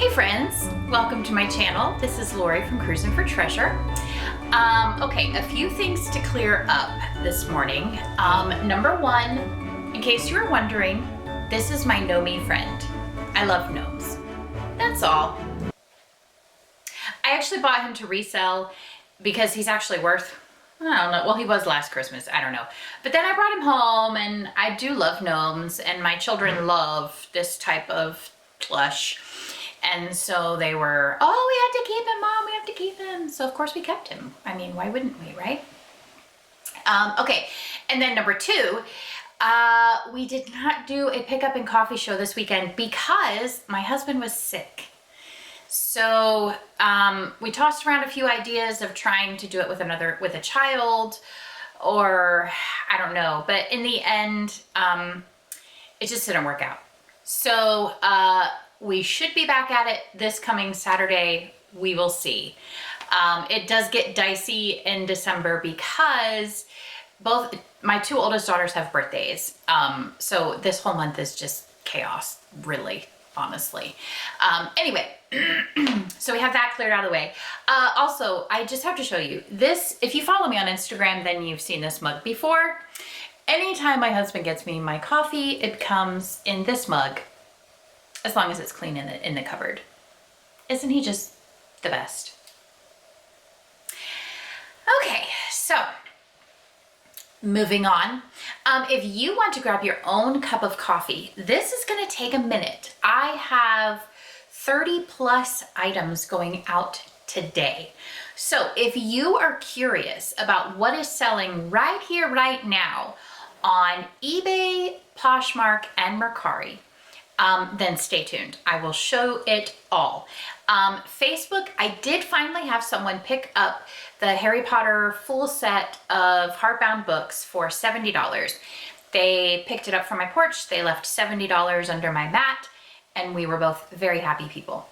Hey friends, welcome to my channel. This is Lori from Cruising for Treasure. Okay, a few things to clear up this morning. Number one, in case you were wondering, this is my Know-Me friend. I love gnomes. That's all. I actually bought him to resell because he's actually worth, I don't know, well, he was last Christmas, I don't know. But then I brought him home, and I do love gnomes, and my children love this type of plush. And so they were, oh, we have to keep him, Mom, we have to keep him. So of course we kept him. I mean, why wouldn't we, right? Okay, and then number two, we did not do a pickup and coffee show this weekend because my husband was sick. So we tossed around a few ideas of trying to do it with a child, or I don't know. But in the end, it just didn't work out. So we should be back at it this coming Saturday. We will see. It does get dicey in December because both my two oldest daughters have birthdays. So this whole month is just chaos, really, honestly. Anyway, so we have that cleared out of the way. Also, I just have to show you this. If you follow me on Instagram, then you've seen this mug before. Anytime my husband gets me my coffee, it comes in this mug, as long as it's clean in the cupboard. Isn't he just the best? Okay, so moving on. If you want to grab your own cup of coffee, this is gonna take a minute. I have 30 plus items going out today. So if you are curious about what is selling right here, right now on eBay, Poshmark, and Mercari, then stay tuned. I will show it all. Facebook, I did finally have someone pick up the Harry Potter full set of hardbound books for $70. They picked it up from my porch. They left $70 under my mat, and we were both very happy people.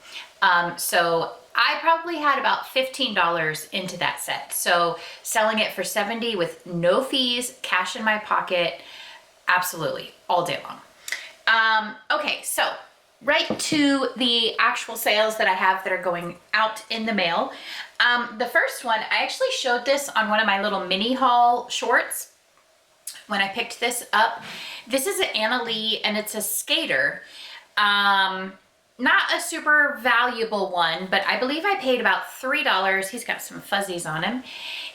So I probably had about $15 into that set. So selling it for $70 with no fees, cash in my pocket, absolutely, all day long. Okay, so right to the actual sales that I have that are going out in the mail. The first one, I actually showed this on one of my little mini haul shorts when I picked this up. This is an Anna Lee, and it's a skater. Not a super valuable one, but I believe I paid about $3. He's got some fuzzies on him.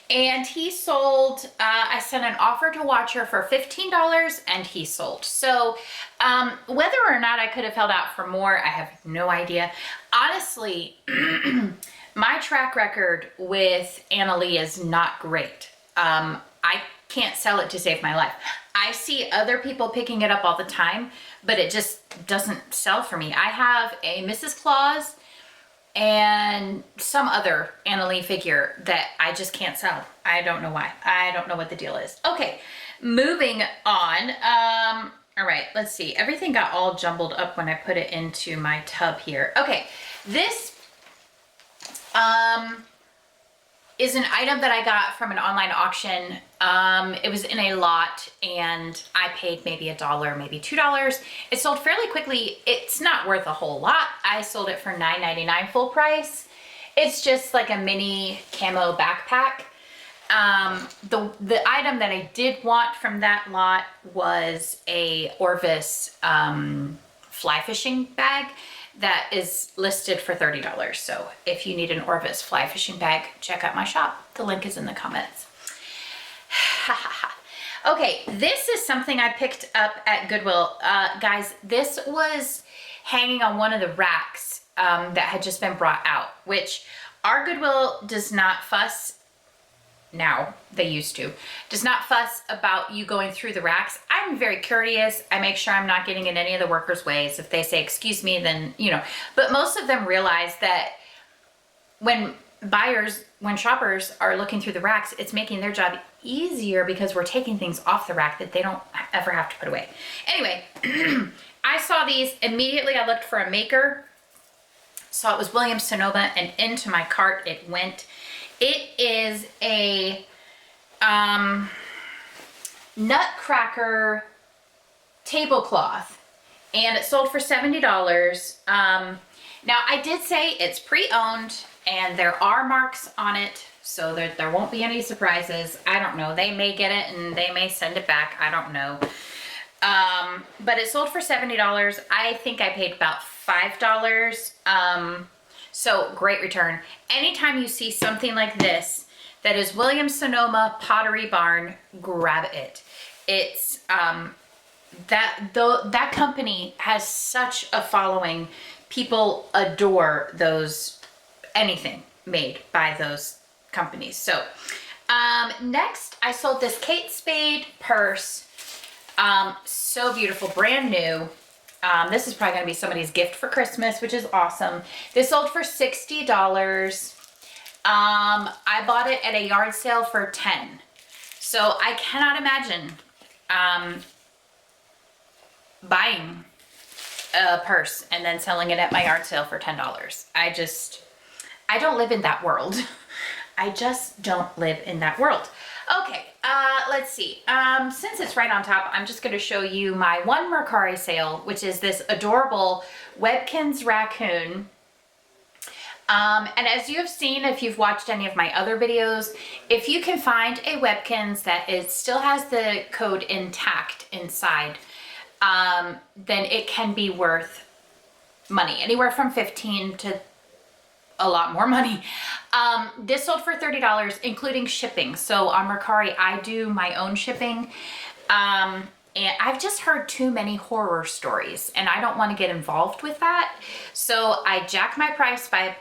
And he sold, I sent an offer to Watcher for $15, and he sold. So whether or not I could have held out for more, I have no idea. Honestly, my track record with Anna Lee is not great. I can't sell it to save my life. I see other people picking it up all the time, but it just doesn't sell for me. I have a Mrs. Claus and some other Anna Lee figure that I just can't sell. I don't know why. I don't know what the deal is. Okay, moving on. All right, let's see. Everything got all jumbled up when I put it into my tub here. Okay, this is an item that I got from an online auction. It was in a lot, and I paid maybe $1, maybe $2. It sold fairly quickly. It's not worth a whole lot. I sold it for $9.99 full price. It's just like a mini camo backpack. The item that I did want from that lot was a Orvis fly fishing bag that is listed for $30. So if you need an Orvis fly fishing bag, check out my shop. The link is in the comments. Okay, this is something I picked up at Goodwill. Guys, this was hanging on one of the racks that had just been brought out, which our Goodwill does not fuss. Now, they used to, does not fuss about you going through the racks. I'm very courteous. I make sure I'm not getting in any of the workers' ways. If they say, excuse me, then, you know, but most of them realize that when shoppers are looking through the racks, it's making their job easier because we're taking things off the rack that they don't ever have to put away. Anyway, I saw these immediately. I looked for a maker, saw it was Williams Sonoma, and into my cart it went. It is a nutcracker tablecloth, and it sold for $70. Now, I did say it's pre-owned and there are marks on it, so there won't be any surprises. I don't know. They may get it and they may send it back. I don't know. But it sold for $70. I think I paid about $5. So great return. Anytime you see something like this that is Williams-Sonoma Pottery Barn, grab it. It's that company has such a following. People adore anything made by those companies. So next I sold this Kate Spade purse. So beautiful, brand new. This is probably gonna be somebody's gift for Christmas, which is awesome. This sold for $60. I bought it at a yard sale for $10. So I cannot imagine buying a purse and then selling it at my yard sale for $10. I don't live in that world. I just don't live in that world. Okay, let's see. Since it's right on top, I'm just gonna show you my one Mercari sale, which is this adorable Webkinz raccoon. And as you have seen, if you've watched any of my other videos, if you can find a Webkinz that still has the code intact inside, then it can be worth money, anywhere from $15 to a lot more money. This sold for $30, including shipping. So on Mercari, I do my own shipping. And I've just heard too many horror stories and I don't want to get involved with that. So I jack my price by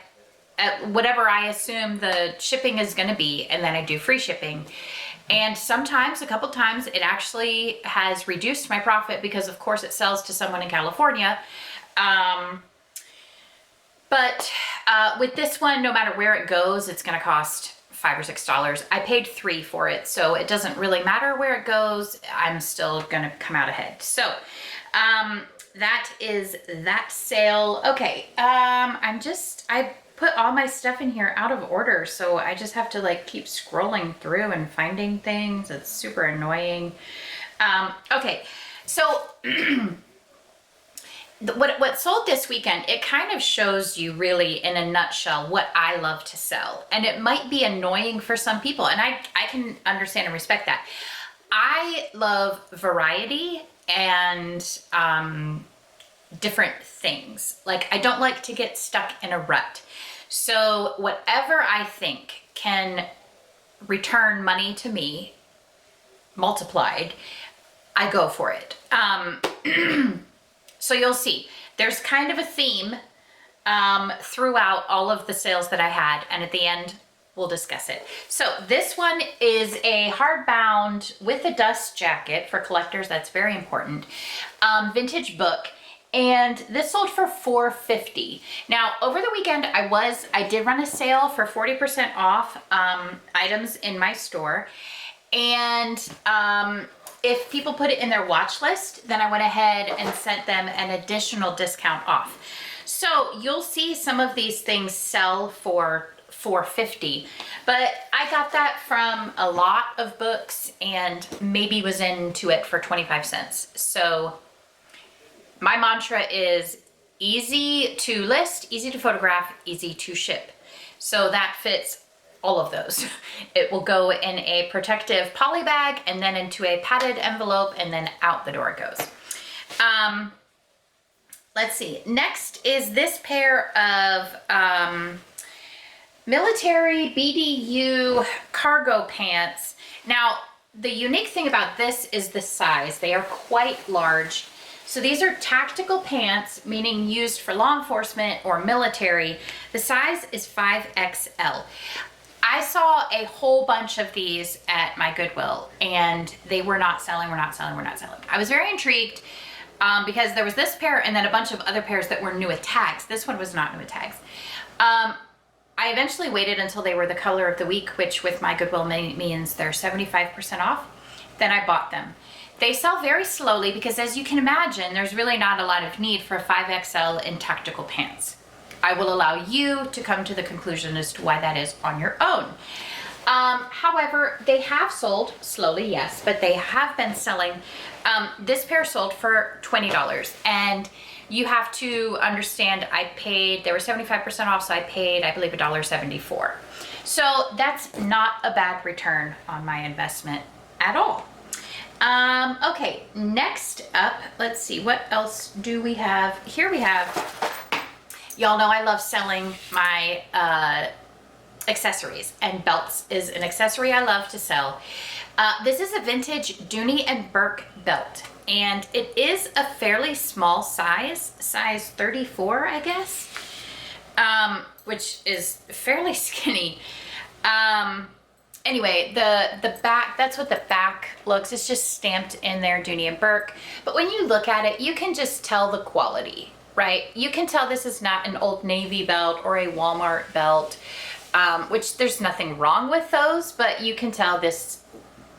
whatever I assume the shipping is going to be, and then I do free shipping. And sometimes, a couple times, it actually has reduced my profit because of course it sells to someone in California. But with this one, no matter where it goes, it's gonna cost $5 or $6. I paid $3 for it, so it doesn't really matter where it goes. I'm still gonna come out ahead. So that is that sale. Okay, I put all my stuff in here out of order, so I just have to like keep scrolling through and finding things. It's super annoying. Okay, so what sold this weekend, it kind of shows you really in a nutshell what I love to sell. And it might be annoying for some people, and I can understand and respect that. I love variety and different things. Like, I don't like to get stuck in a rut. So whatever I think can return money to me multiplied, I go for it. So you'll see, there's kind of a theme throughout all of the sales that I had, and at the end, we'll discuss it. So this one is a hardbound with a dust jacket for collectors. That's very important. Vintage book, and this sold for $4.50. Now, over the weekend, I did run a sale for 40% off items in my store, and if people put it in their watch list, then I went ahead and sent them an additional discount off. So you'll see some of these things sell for $4.50, but I got that from a lot of books and maybe was into it for 25 cents. So my mantra is easy to list, easy to photograph, easy to ship. So that fits all of those. It will go in a protective poly bag and then into a padded envelope, and then out the door it goes. Let's see. Next is this pair of military BDU cargo pants. Now, the unique thing about this is the size. They are quite large. So these are tactical pants, meaning used for law enforcement or military. The size is 5XL. I saw a whole bunch of these at my Goodwill, and they were not selling, I was very intrigued because there was this pair and then a bunch of other pairs that were new with tags. This one was not new with tags. I eventually waited until they were the color of the week, which with my Goodwill means they're 75% off. Then I bought them. They sell very slowly because, as you can imagine, there's really not a lot of need for 5XL in tactical pants. I will allow you to come to the conclusion as to why that is on your own. However, they have sold slowly, yes, but they have been selling. This pair sold for $20, and you have to understand they were 75% off, so I paid, I believe, $1.74. So that's not a bad return on my investment at all. Okay, next up, let's see, what else do we have? Here we have, y'all know I love selling my accessories, and belts is an accessory I love to sell. This is a vintage Dooney and Burke belt, and it is a fairly small size 34, I guess, which is fairly skinny. Anyway, the back, that's what the back looks. It's just stamped in there, Dooney and Burke. But when you look at it, you can just tell the quality, right? You can tell this is not an Old Navy belt or a Walmart belt, which there's nothing wrong with those, but you can tell this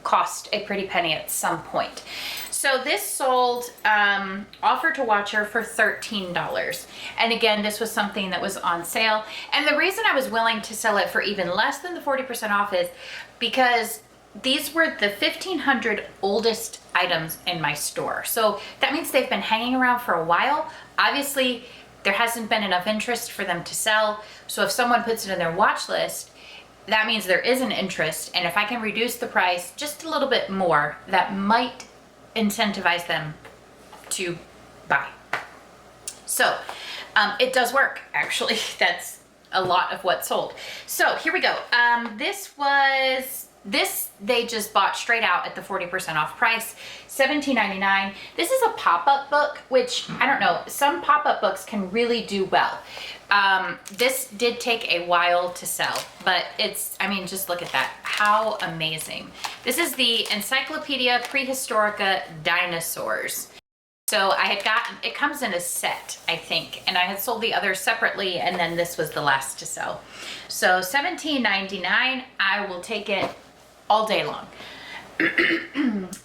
cost a pretty penny at some point. So this sold, offer to watcher, for $13. And again, this was something that was on sale. And the reason I was willing to sell it for even less than the 40% off is because these were the 1,500 oldest items in my store. So that means they've been hanging around for a while. Obviously, there hasn't been enough interest for them to sell. So if someone puts it in their watch list, that means there is an interest. And if I can reduce the price just a little bit more, that might incentivize them to buy. So it does work, actually. That's a lot of what sold. So here we go. This they just bought straight out at the 40% off price, $17.99. This is a pop-up book, which I don't know, some pop-up books can really do well. This did take a while to sell, but it's, I mean, just look at that. How amazing. This is the Encyclopedia Prehistorica Dinosaurs. So I had gotten, it comes in a set, I think, and I had sold the others separately, and then this was the last to sell. So $17.99, I will take it all day long.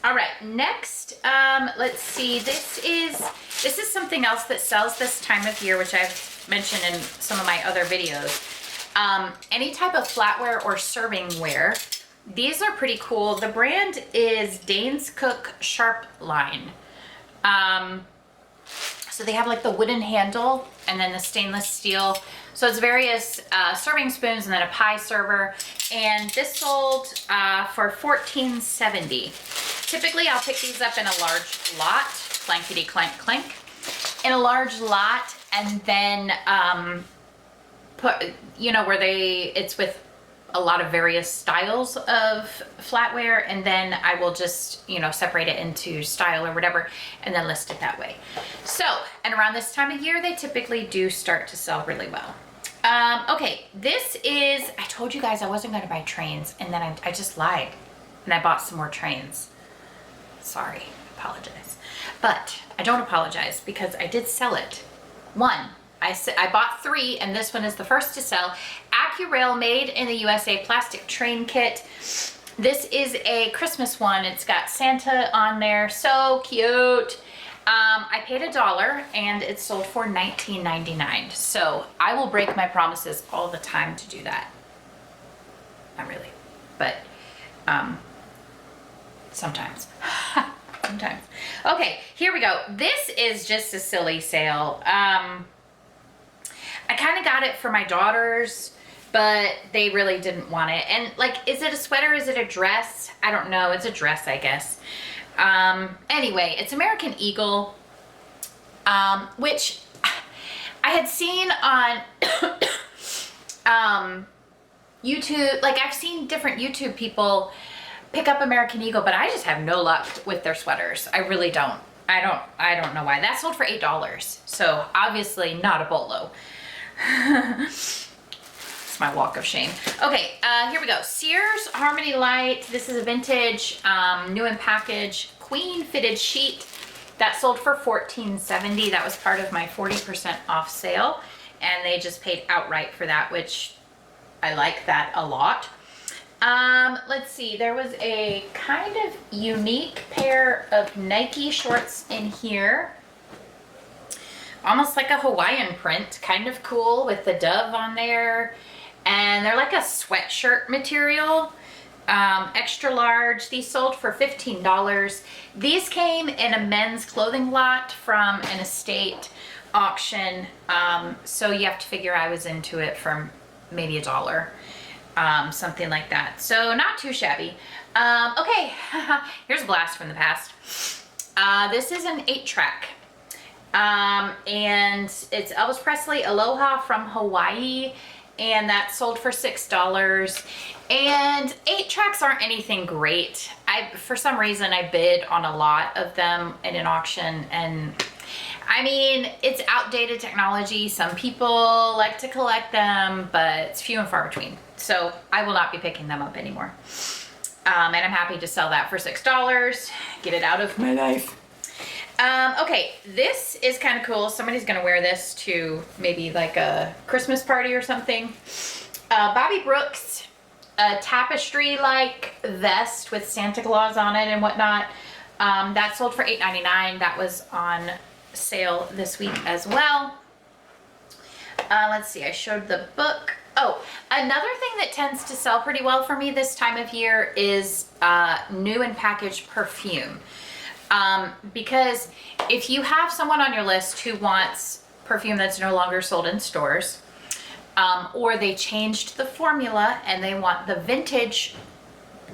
All right, next, let's see, this is something else that sells this time of year, which I've mentioned in some of my other videos. Any type of flatware or servingware. These are pretty cool. The brand is Dane's Cook Sharp Line. So they have like the wooden handle and then the stainless steel. So it's various serving spoons and then a pie server. And this sold for $14.70. Typically I'll pick these up in a large lot, clankety clank clink, in a large lot, and then put, you know, where it's with a lot of various styles of flatware, and then I will just, you know, separate it into style or whatever, and then list it that way. So, and around this time of year, they typically do start to sell really well. Okay, this is, I told you guys I wasn't gonna buy trains, and then I just lied, and I bought some more trains. Sorry, apologize. But I don't apologize because I did sell it. One, I bought 3, and this one is the first to sell. AccuRail made in the USA plastic train kit. This is a Christmas one. It's got Santa on there. So cute. I paid $1 and it sold for $19.99. So I will break my promises all the time to do that. Not really, but sometimes. Sometimes. Okay, here we go. This is just a silly sale. I kind of got it for my daughters, but they really didn't want it. And like, is it a sweater? Is it a dress? I don't know. It's a dress, I guess. Anyway, it's American Eagle, which I had seen on YouTube. Like, I've seen different YouTube people pick up American Eagle, but I just have no luck with their sweaters. I really don't. I don't know why. That sold for $8. So obviously not a bolo. It's my walk of shame. Okay, here we go. Sears Harmony Light. This is a vintage, new in package, queen fitted sheet. That sold for $14.70. That was part of my 40% off sale. And they just paid outright for that, which I like that a lot. Let's see, there was a kind of unique pair of Nike shorts in here. Almost like a Hawaiian print, kind of cool with the dove on there. And they're like a sweatshirt material. extra large. These sold for $15. These came in a men's clothing lot from an estate auction. So you have to figure I was into it for maybe $1, something like that. So not too shabby. Okay, here's a blast from the past. This is an 8-track. And it's Elvis Presley Aloha from Hawaii, and that sold for $6. And 8-tracks aren't anything great. For some reason, I bid on a lot of them in an auction, and I mean, it's outdated technology. Some people like to collect them, but it's few and far between. So I will not be picking them up anymore. And I'm happy to sell that for $6. Get it out of my life. Okay, this is kind of cool. Somebody's gonna wear this to maybe like a Christmas party or something. Bobby Brooks, a tapestry-like vest with Santa Claus on it and whatnot. That sold for $8.99. That was on sale this week as well. Let's see, I showed the book. Oh, another thing that tends to sell pretty well for me this time of year is new and packaged perfume. Because if you have someone on your list who wants perfume that's no longer sold in stores, or they changed the formula and they want the vintage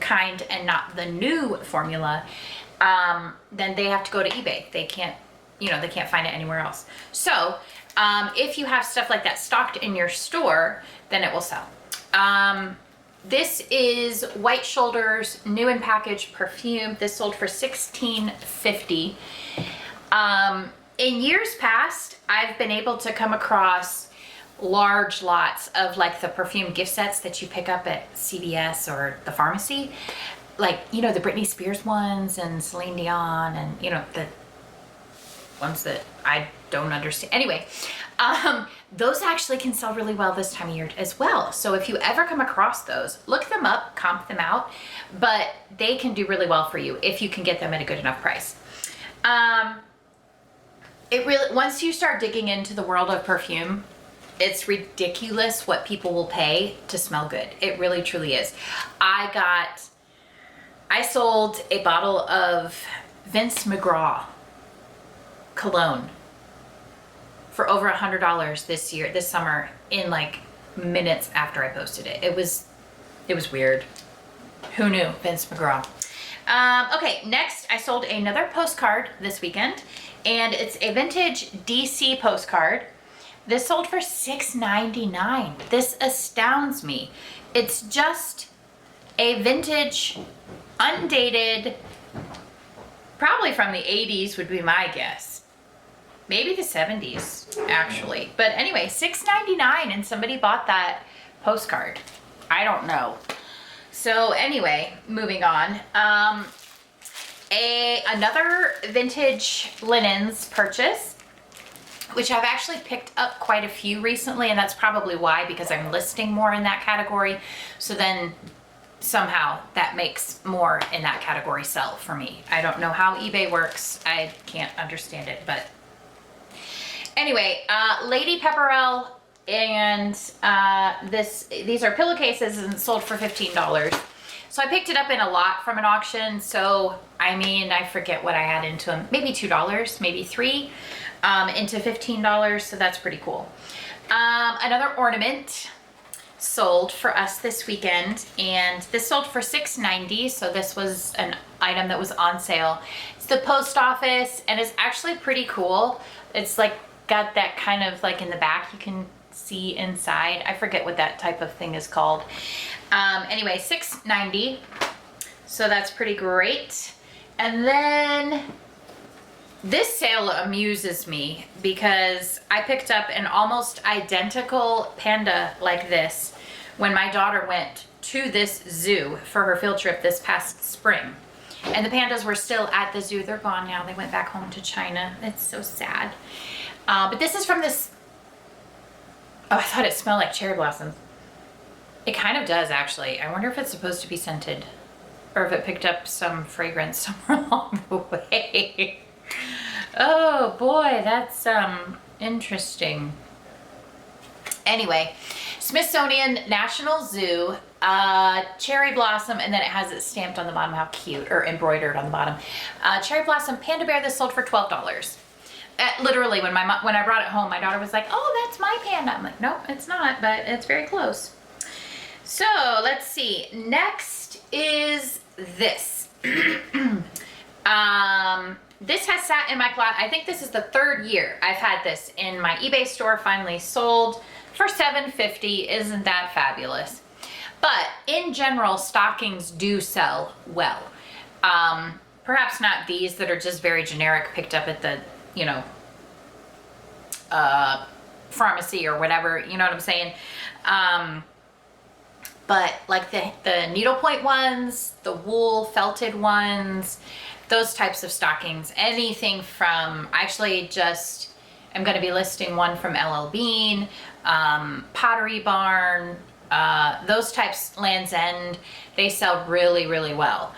kind and not the new formula, then they have to go to eBay. They can't, they can't find it anywhere else. So if you have stuff like that stocked in your store, then it will sell. This is White Shoulders new and packaged perfume. This sold for $16.50. In years past, I've been able to come across large lots of like the perfume gift sets that you pick up at CVS or the pharmacy. Like, the Britney Spears ones and Celine Dion and, the ones that I don't understand. Anyway, those actually can sell really well this time of year as well. So if you ever come across those, look them up, comp them out, but they can do really well for you if you can get them at a good enough price. Once you start digging into the world of perfume, it's ridiculous what people will pay to smell good. It really truly is. I sold a bottle of Vince McGraw cologne for over $100 this summer, in like minutes after I posted it. It was weird. Who knew? Vince McGraw. Okay, next I sold another postcard this weekend, and it's a vintage DC postcard. This sold for $6.99. This astounds me. It's just a vintage, undated, probably from the 80s would be my guess. Maybe the 70s, actually. But anyway, $6.99, and somebody bought that postcard. I don't know. So anyway, moving on. Another vintage linens purchase, which I've actually picked up quite a few recently, and that's probably why, because I'm listing more in that category. So then somehow that makes more in that category sell for me. I don't know how eBay works. I can't understand it, but anyway, Lady Pepperell, and these are pillowcases and sold for $15. So I picked it up in a lot from an auction. So, I mean, I forget what I had into them. Maybe $2, maybe $3, into $15. So that's pretty cool. Another ornament sold for us this weekend, and this sold for $6.90. So this was an item that was on sale. It's the post office, and it's actually pretty cool. It's like got that kind of like in the back, you can see inside. I forget what that type of thing is called. Anyway, $6.90. So that's pretty great. And then this sale amuses me because I picked up an almost identical panda like this when my daughter went to this zoo for her field trip this past spring. And the pandas were still at the zoo. They're gone now. They went back home to China. It's so sad. But this is from this, oh, I thought it smelled like cherry blossoms. It kind of does, actually. I wonder if it's supposed to be scented or if it picked up some fragrance somewhere along the way. Oh boy, that's interesting. Anyway, Smithsonian National Zoo Cherry Blossom, and then it has it stamped on the bottom. How cute, or embroidered on the bottom. Cherry Blossom Panda Bear. This sold for $12. Literally, when I brought it home, my daughter was like, "Oh, that's my panda." I'm like, "Nope, it's not, but it's very close." So let's see. Next is this. This has sat in my closet. I think this is the 3rd year I've had this in my eBay store. Finally sold for $7.50. Isn't that fabulous? But in general, stockings do sell well. Perhaps not these that are just very generic, picked up at the, you know, pharmacy or whatever, you know what I'm saying? But like the needlepoint ones, the wool felted ones, those types of stockings, anything from, actually just, I'm going to be listing one from LL Bean, Pottery Barn, those types, Land's End, they sell really, really well.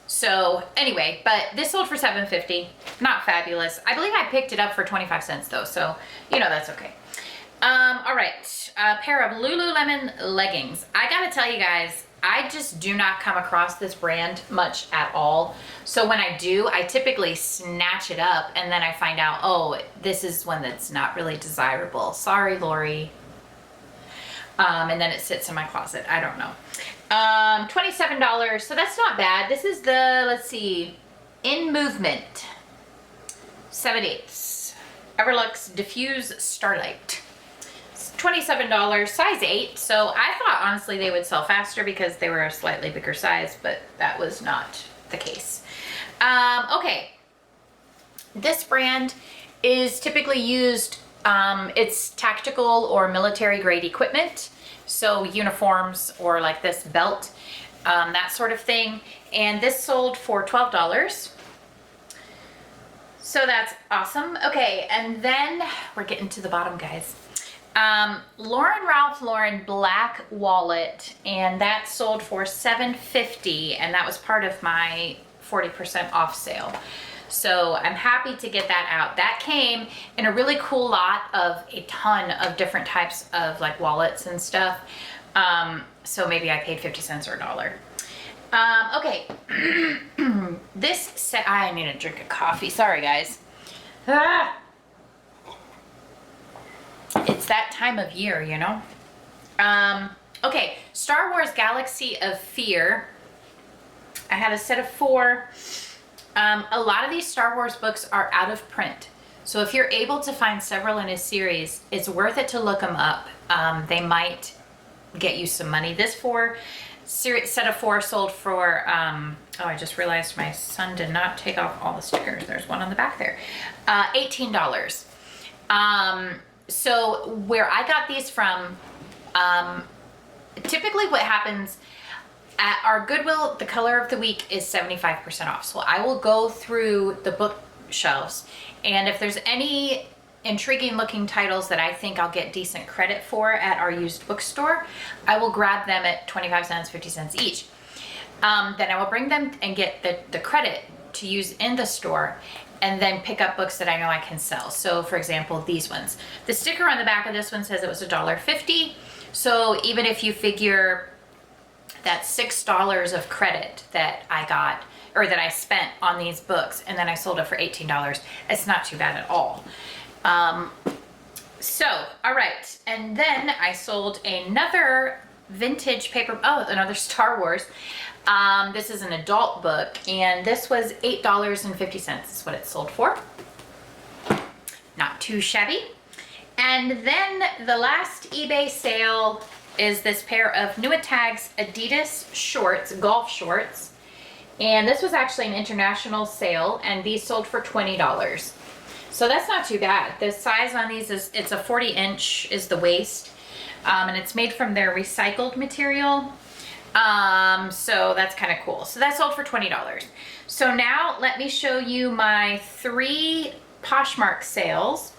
So anyway, but this sold for $7.50, not fabulous. I believe I picked it up for 25 cents though, so you know that's okay. All right, a pair of Lululemon leggings. I gotta tell you guys, I just do not come across this brand much at all. So when I do, I typically snatch it up and then I find out, oh, this is one that's not really desirable. Sorry, Lori. And then it sits in my closet. I don't know. $27, so that's not bad. This is the, let's see, In Movement 7/8 Everlux Diffuse Starlight. It's $27, size 8. So I thought honestly they would sell faster because they were a slightly bigger size, but that was not the case. Okay, this brand is typically used, it's tactical or military grade equipment. So uniforms or like this belt, that sort of thing. And this sold for $12. So that's awesome. Okay, and then we're getting to the bottom, guys. Ralph Lauren black wallet, and that sold for $7.50, and that was part of my 40% off sale. So I'm happy to get that out. That came in a really cool lot of a ton of different types of like wallets and stuff. So maybe I paid 50 cents or $1. Okay, this set, I need a drink of coffee. Sorry guys. It's that time of year, you know? Okay, Star Wars Galaxy of Fear. I had a set of 4. A lot of these Star Wars books are out of print. So if you're able to find several in a series, it's worth it to look them up. They might get you some money. This set of 4 sold for, oh, I just realized my son did not take off all the stickers. There's one on the back there. $18. So where I got these from, typically what happens at our Goodwill, the color of the week is 75% off. So I will go through the bookshelves, and if there's any intriguing looking titles that I think I'll get decent credit for at our used bookstore, I will grab them at 25 cents, 50 cents each. Then I will bring them and get the credit to use in the store, and then pick up books that I know I can sell. So for example, these ones. The sticker on the back of this one says it was $1.50. So even if you figure that's $6 of credit that I got, or that I spent on these books, and then I sold it for $18, it's not too bad at all. So, all right, and then I sold another vintage paper, another Star Wars. This is an adult book, and this was $8.50 is what it sold for. Not too shabby. And then the last eBay sale is this pair of Tags Adidas shorts, golf shorts. And this was actually an international sale, and these sold for $20. So that's not too bad. The size on these is, it's a 40-inch is the waist, and it's made from their recycled material. So that's kind of cool. So that sold for $20. So now let me show you my 3 Poshmark sales.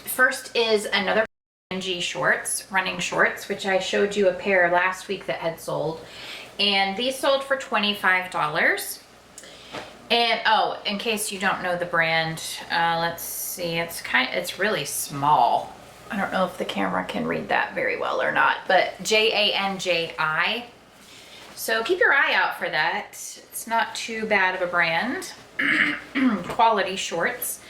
First is another shorts, running shorts, which I showed you a pair last week that had sold, and these sold for $25. And oh, in case you don't know the brand, let's see, it's really small. I don't know if the camera can read that very well or not, but Janji. So keep your eye out for that. It's not too bad of a brand. Quality shorts.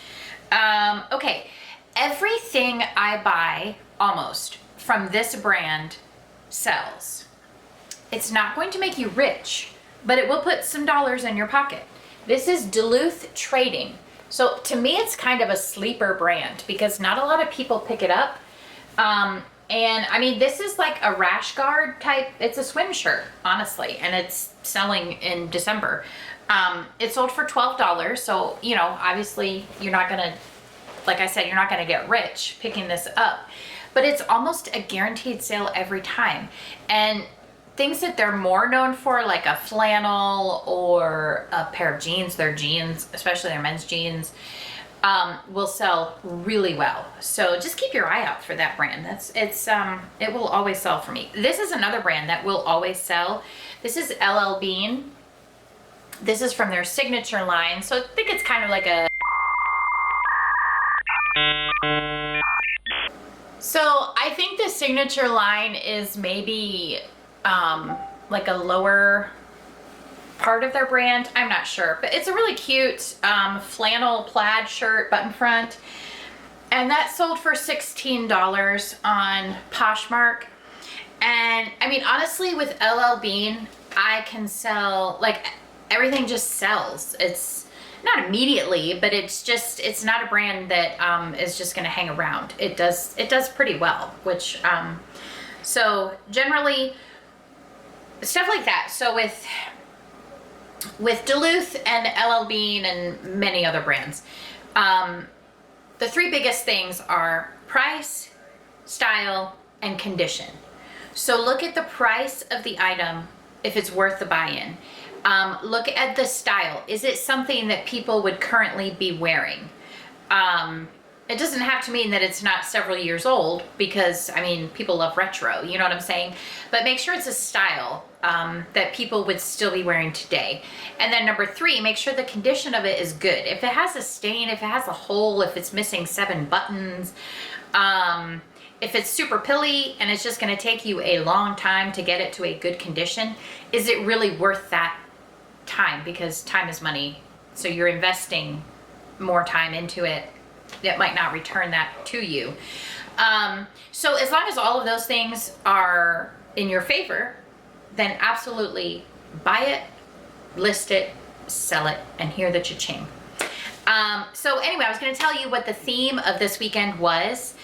Okay, everything I buy almost from this brand sells. It's not going to make you rich, but it will put some dollars in your pocket. This is Duluth Trading. So to me, it's kind of a sleeper brand because not a lot of people pick it up. And I mean, this is like a rash guard type. It's a swim shirt, honestly, and it's selling in December. It sold for $12. So, you know, obviously you're not gonna, like I said, you're not gonna get rich picking this up, but it's almost a guaranteed sale every time. And things that they're more known for, like a flannel or a pair of jeans, their jeans, especially their men's jeans, will sell really well. So just keep your eye out for that brand. It will always sell for me. This is another brand that will always sell. This is LL Bean. This is from their signature line. So I think it's kind of like a... So I think the signature line is maybe like a lower part of their brand. I'm not sure, but it's a really cute flannel plaid shirt, button front, and that sold for $16 on Poshmark. And I mean, honestly, with LL Bean, I can sell, like, everything just sells. It's not immediately, but it's not a brand that is just gonna hang around. It does pretty well, which so generally stuff like that. So with Duluth and LL Bean and many other brands, the three biggest things are price, style, and condition. So look at the price of the item, if it's worth the buy-in. Look at the style. Is it something that people would currently be wearing? It doesn't have to mean that it's not several years old, because I mean, people love retro, you know what I'm saying? But make sure it's a style that people would still be wearing today. And then number three, make sure the condition of it is good. If it has a stain, if it has a hole, if it's missing 7 buttons, if it's super pilly and it's just gonna take you a long time to get it to a good condition, is it really worth that time? Because time is money. So you're investing more time into it that might not return that to you. So as long as all of those things are in your favor, then absolutely buy it, list it, sell it, and hear the cha-ching. So anyway, I was gonna tell you what the theme of this weekend was.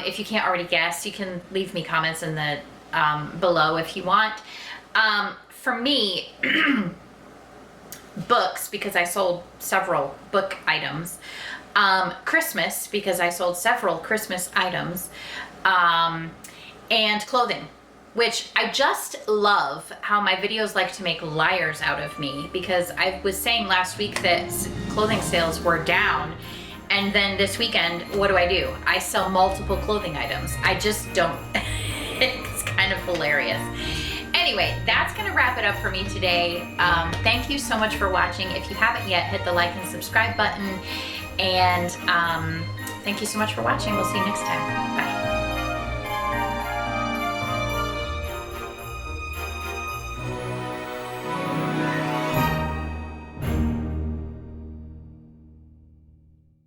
If you can't already guess, you can leave me comments in the below if you want. For me, books, because I sold several book items. Christmas, because I sold several Christmas items, and clothing, which I just love how my videos like to make liars out of me, because I was saying last week that clothing sales were down, and then this weekend, what do? I sell multiple clothing items. I just don't. It's kind of hilarious. Anyway, that's gonna wrap it up for me today. Thank you so much for watching. If you haven't yet, hit the like and subscribe button. And thank you so much for watching. We'll see you next time. Bye.